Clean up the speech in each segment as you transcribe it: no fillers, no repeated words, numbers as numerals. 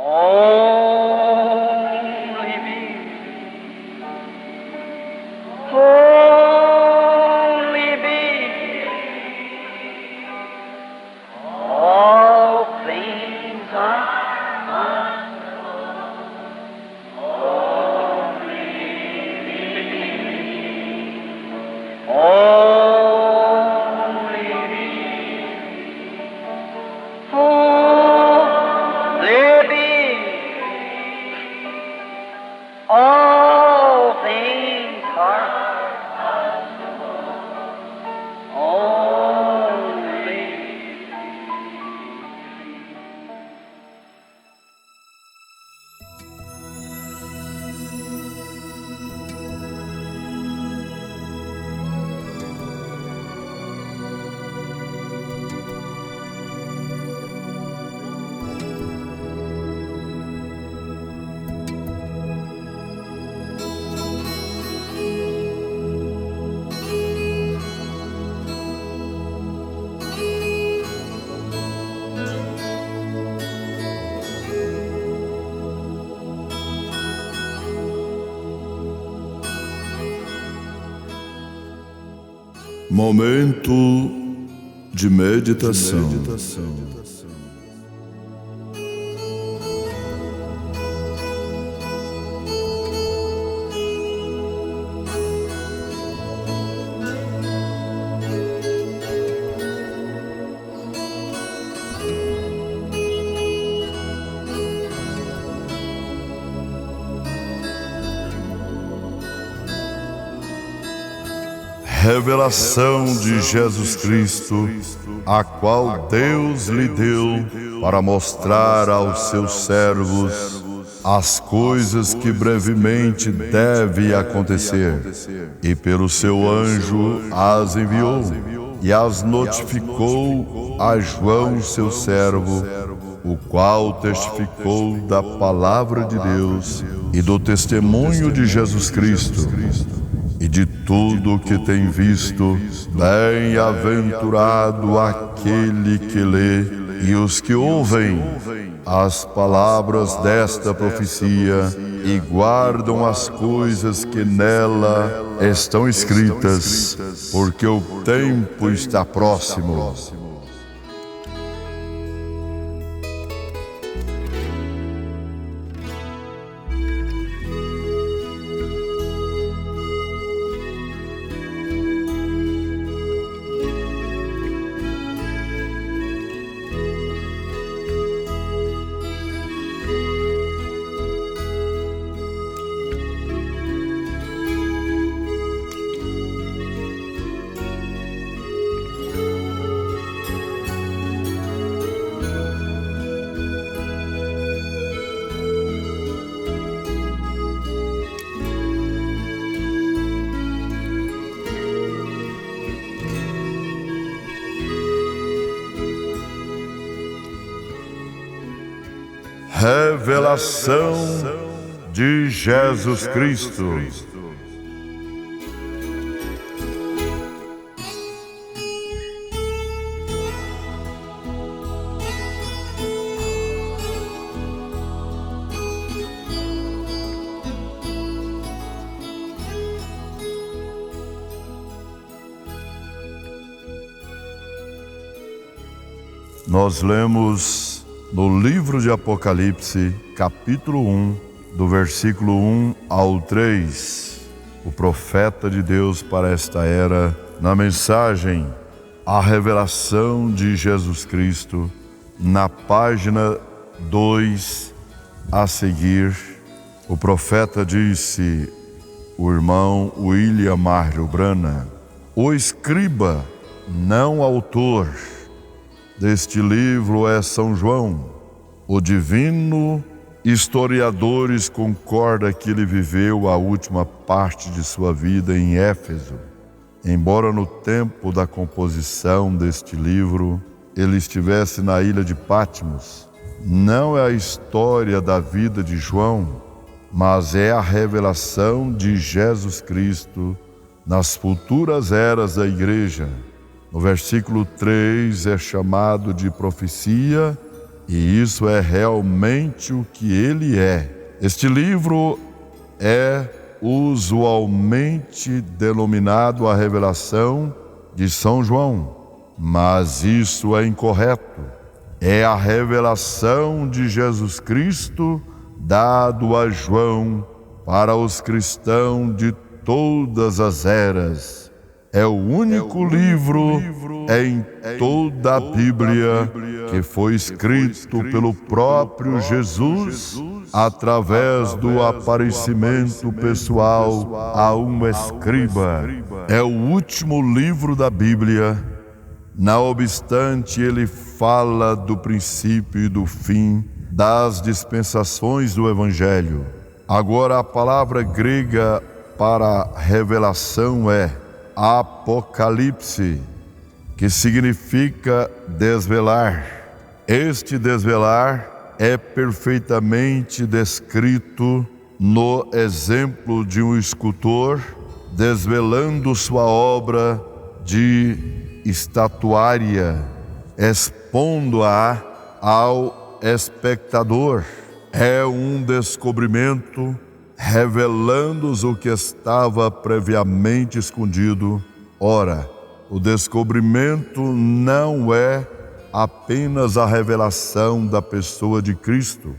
Only me. Only me. All things are only me. All things are only. Momento de meditação. Revelação de Jesus Cristo, a qual Deus lhe deu para mostrar aos seus servos as coisas que brevemente devem acontecer, e pelo seu anjo as enviou e as notificou a João, seu servo, o qual testificou da palavra de Deus e do testemunho de Jesus Cristo, e de tudo o que tem visto. Bem-aventurado aquele que lê e os que ouvem as palavras desta profecia e guardam as coisas que nela estão escritas, porque o tempo está próximo. Revelação de Jesus Cristo. Nós lemos no livro de Apocalipse, capítulo 1, do versículo 1 ao 3, o profeta de Deus para esta era, na mensagem A Revelação de Jesus Cristo, na página 2 a seguir, o profeta disse, o irmão William Marshall Branham, o escriba, não autor, deste livro é São João. O divino historiadores concordam que ele viveu a última parte de sua vida em Éfeso. Embora no tempo da composição deste livro ele estivesse na ilha de Patmos, não é a história da vida de João, mas é a revelação de Jesus Cristo nas futuras eras da igreja. No versículo 3 é chamado de profecia e isso é realmente o que ele é. Este livro é usualmente denominado a revelação de São João, mas isso é incorreto. É a revelação de Jesus Cristo dado a João para os cristãos de todas as eras. É o único livro em toda a Bíblia que foi escrito pelo próprio Jesus através do aparecimento pessoal a um escriba. É o último livro da Bíblia. Não obstante, ele fala do princípio e do fim das dispensações do Evangelho. Agora, a palavra grega para revelação é apocalipse, que significa desvelar. Este desvelar é perfeitamente descrito no exemplo de um escultor desvelando sua obra de estatuária, expondo-a ao espectador. É um descobrimento revelando-nos o que estava previamente escondido. Ora, o descobrimento não é apenas a revelação da pessoa de Cristo,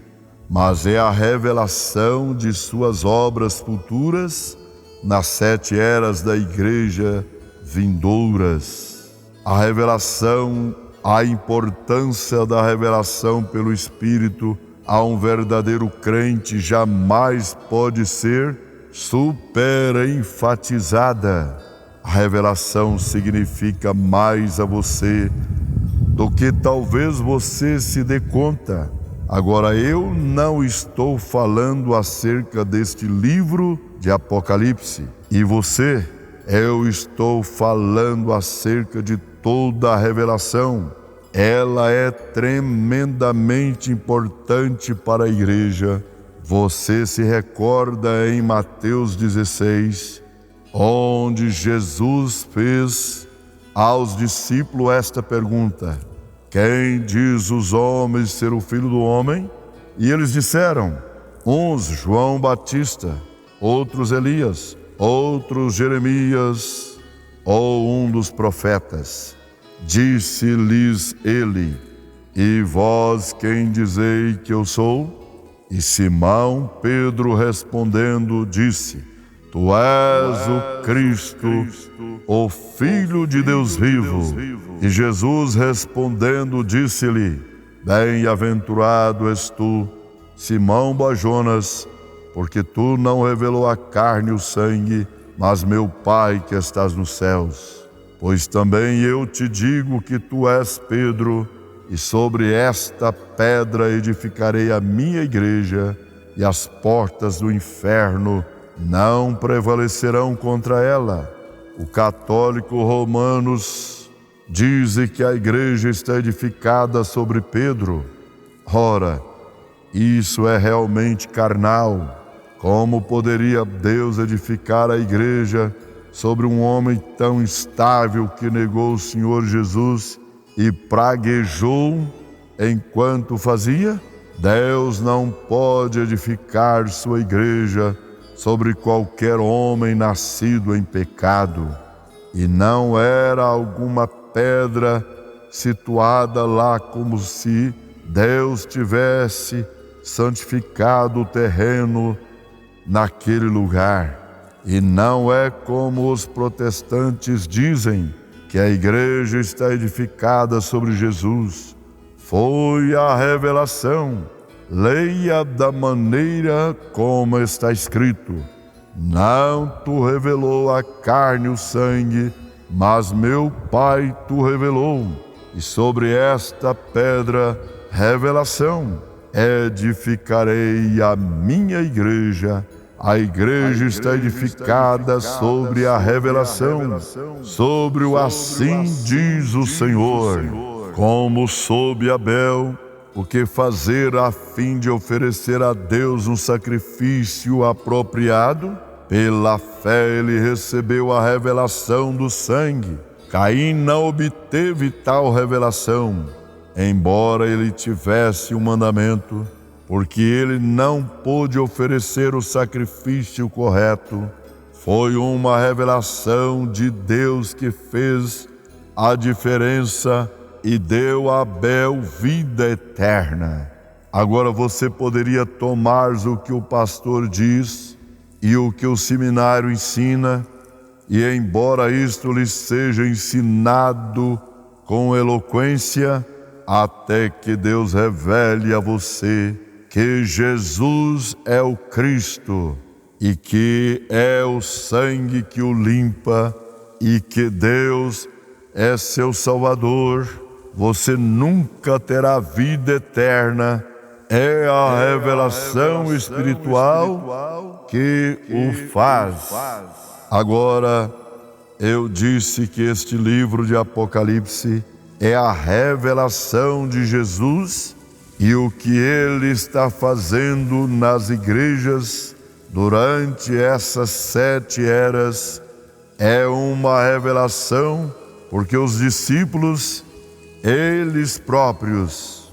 mas é a revelação de suas obras futuras nas 7 eras da Igreja vindouras. A revelação, a importância da revelação pelo Espírito a um verdadeiro crente jamais pode ser superenfatizada. A revelação significa mais a você do que talvez você se dê conta. Agora, eu não estou falando acerca deste livro de Apocalipse. E você, eu estou falando acerca de toda a revelação. Ela é tremendamente importante para a igreja. Você se recorda em Mateus 16, onde Jesus fez aos discípulos esta pergunta: quem diz os homens ser o Filho do Homem? E eles disseram, uns João Batista, outros Elias, outros Jeremias ou um dos profetas. Disse-lhes ele: e vós quem dizei que eu sou? E Simão Pedro respondendo disse: tu és o Cristo, o Filho de Deus vivo. E Jesus respondendo disse-lhe: bem-aventurado és tu, Simão Bar-Jonas, porque tu não revelou a carne e o sangue, mas meu Pai que estás nos céus. Pois também eu te digo que tu és Pedro, e sobre esta pedra edificarei a minha igreja, e as portas do inferno não prevalecerão contra ela. O católico Romanos diz que a igreja está edificada sobre Pedro. Ora, isso é realmente carnal. Como poderia Deus edificar a igreja sobre um homem tão instável que negou o Senhor Jesus e praguejou enquanto fazia? Deus não pode edificar sua igreja sobre qualquer homem nascido em pecado. E não era alguma pedra situada lá como se Deus tivesse santificado o terreno naquele lugar. E não é como os protestantes dizem, que a igreja está edificada sobre Jesus. Foi a revelação. Leia da maneira como está escrito: não tu revelou a carne e o sangue, mas meu Pai tu revelou. E sobre esta pedra, revelação, edificarei a minha igreja. A igreja está edificada sobre a revelação, sobre o assim diz o Senhor. Como soube Abel o que fazer a fim de oferecer a Deus um sacrifício apropriado, pela fé ele recebeu a revelação do sangue. Caim não obteve tal revelação, embora ele tivesse um mandamento, porque ele não pôde oferecer o sacrifício correto. Foi uma revelação de Deus que fez a diferença e deu a Abel vida eterna. Agora você poderia tomar o que o pastor diz e o que o seminário ensina, e embora isto lhe seja ensinado com eloquência, até que Deus revele a você que Jesus é o Cristo e que é o sangue que o limpa e que Deus é seu Salvador, você nunca terá vida eterna. É a revelação espiritual que o faz. Agora, eu disse que este livro de Apocalipse é a revelação de Jesus e o que ele está fazendo nas igrejas durante essas 7 eras é uma revelação, porque os discípulos, eles próprios,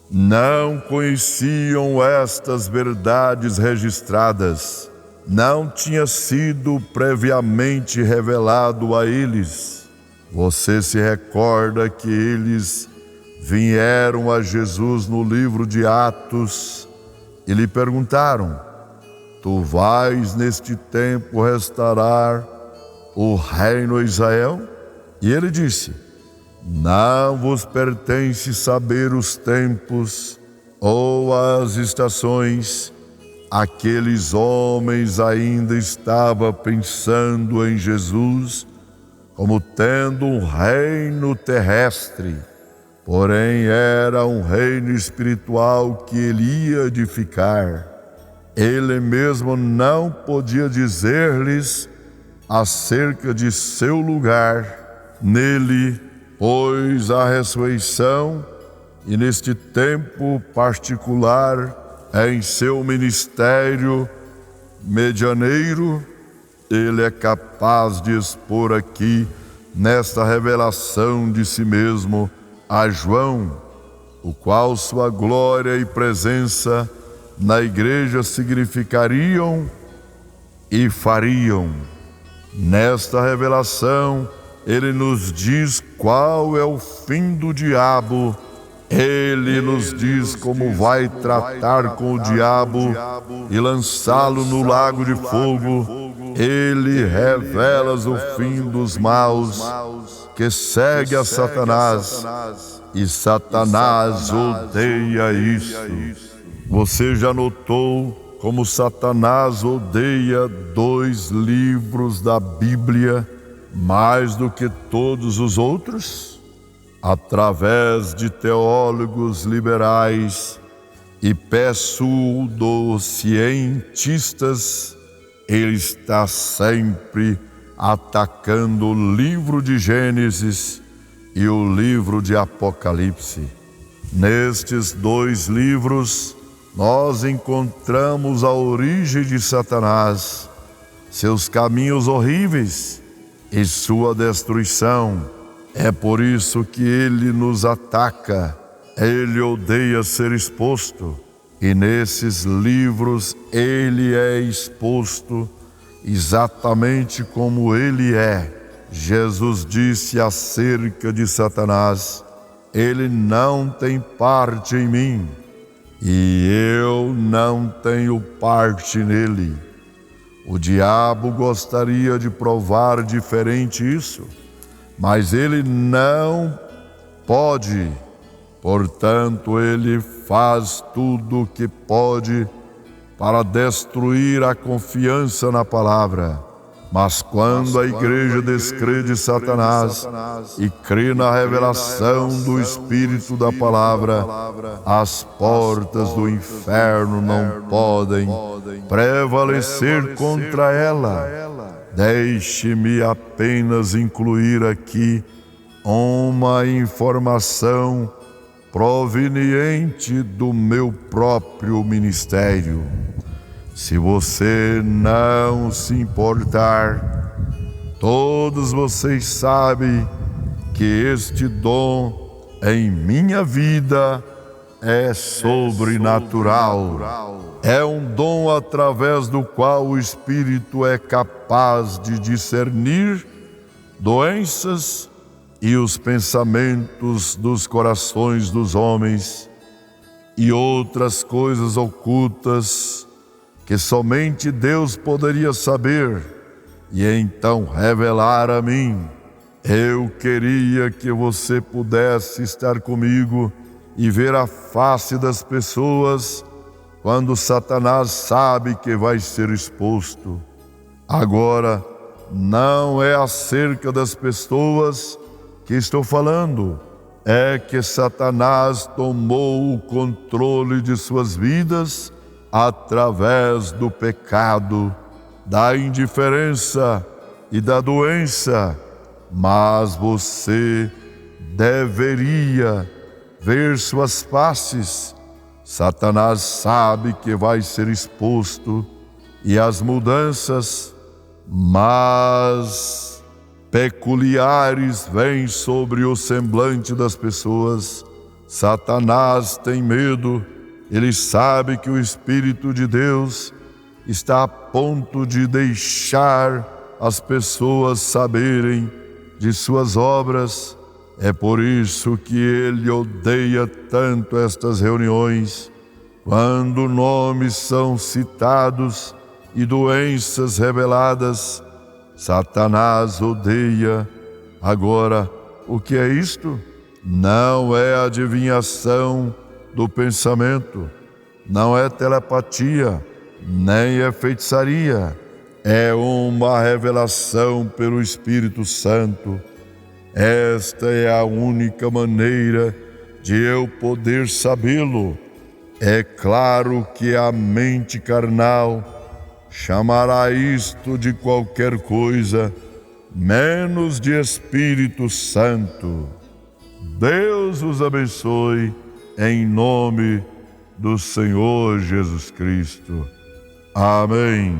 não conheciam estas verdades registradas. Não tinha sido previamente revelado a eles. Você se recorda que eles vieram a Jesus no livro de Atos e lhe perguntaram: tu vais neste tempo restaurar o reino a Israel? E ele disse: não vos pertence saber os tempos ou as estações. Aqueles homens ainda estavam pensando em Jesus como tendo um reino terrestre, porém era um reino espiritual que ele ia edificar. Ele mesmo não podia dizer-lhes acerca de seu lugar nele, pois a ressurreição, e neste tempo particular, em seu ministério medianeiro, ele é capaz de expor aqui, nesta revelação de si mesmo, a João, o qual sua glória e presença na igreja significariam e fariam. Nesta revelação, ele nos diz qual é o fim do diabo. Ele nos diz como vai tratar com o diabo e lançá-lo no lago de fogo. Ele revela o fim dos maus que segue a Satanás, e Satanás odeia isso. Você já notou como Satanás odeia 2 livros da Bíblia mais do que todos os outros? Através de teólogos liberais e pseudocientistas, ele está sempre atacando o livro de Gênesis e o livro de Apocalipse. Nestes 2 livros, nós encontramos a origem de Satanás, seus caminhos horríveis e sua destruição. É por isso que ele nos ataca, ele odeia ser exposto, e nesses livros ele é exposto exatamente como ele é. Jesus disse acerca de Satanás: ele não tem parte em mim, e eu não tenho parte nele. O diabo gostaria de provar diferente isso, mas ele não pode. Portanto, ele faz tudo o que pode para destruir a confiança na palavra. Mas quando a igreja descrê de Satanás e crê na revelação do Espírito da palavra, as portas do inferno não podem prevalecer contra ela. Deixe-me apenas incluir aqui uma informação proveniente do meu próprio ministério. Se você não se importar, todos vocês sabem que este dom em minha vida é sobrenatural. É um dom através do qual o Espírito é capaz de discernir doenças e os pensamentos dos corações dos homens e outras coisas ocultas que somente Deus poderia saber e então revelar a mim. Eu queria que você pudesse estar comigo e ver a face das pessoas quando Satanás sabe que vai ser exposto. Agora, não é acerca das pessoas que estou falando, é que Satanás tomou o controle de suas vidas através do pecado, da indiferença e da doença. Mas você deveria ver suas faces. Satanás sabe que vai ser exposto e as mudanças mas peculiares vêm sobre o semblante das pessoas. Satanás tem medo, ele sabe que o Espírito de Deus está a ponto de deixar as pessoas saberem de suas obras. É por isso que ele odeia tanto estas reuniões, quando nomes são citados e doenças reveladas. Satanás odeia. Agora, o que é isto? Não é adivinhação do pensamento, não é telepatia, nem é feitiçaria. É uma revelação pelo Espírito Santo. Esta é a única maneira de eu poder sabê-lo. É claro que a mente carnal chamará isto de qualquer coisa, menos de Espírito Santo. Deus os abençoe, em nome do Senhor Jesus Cristo. Amém.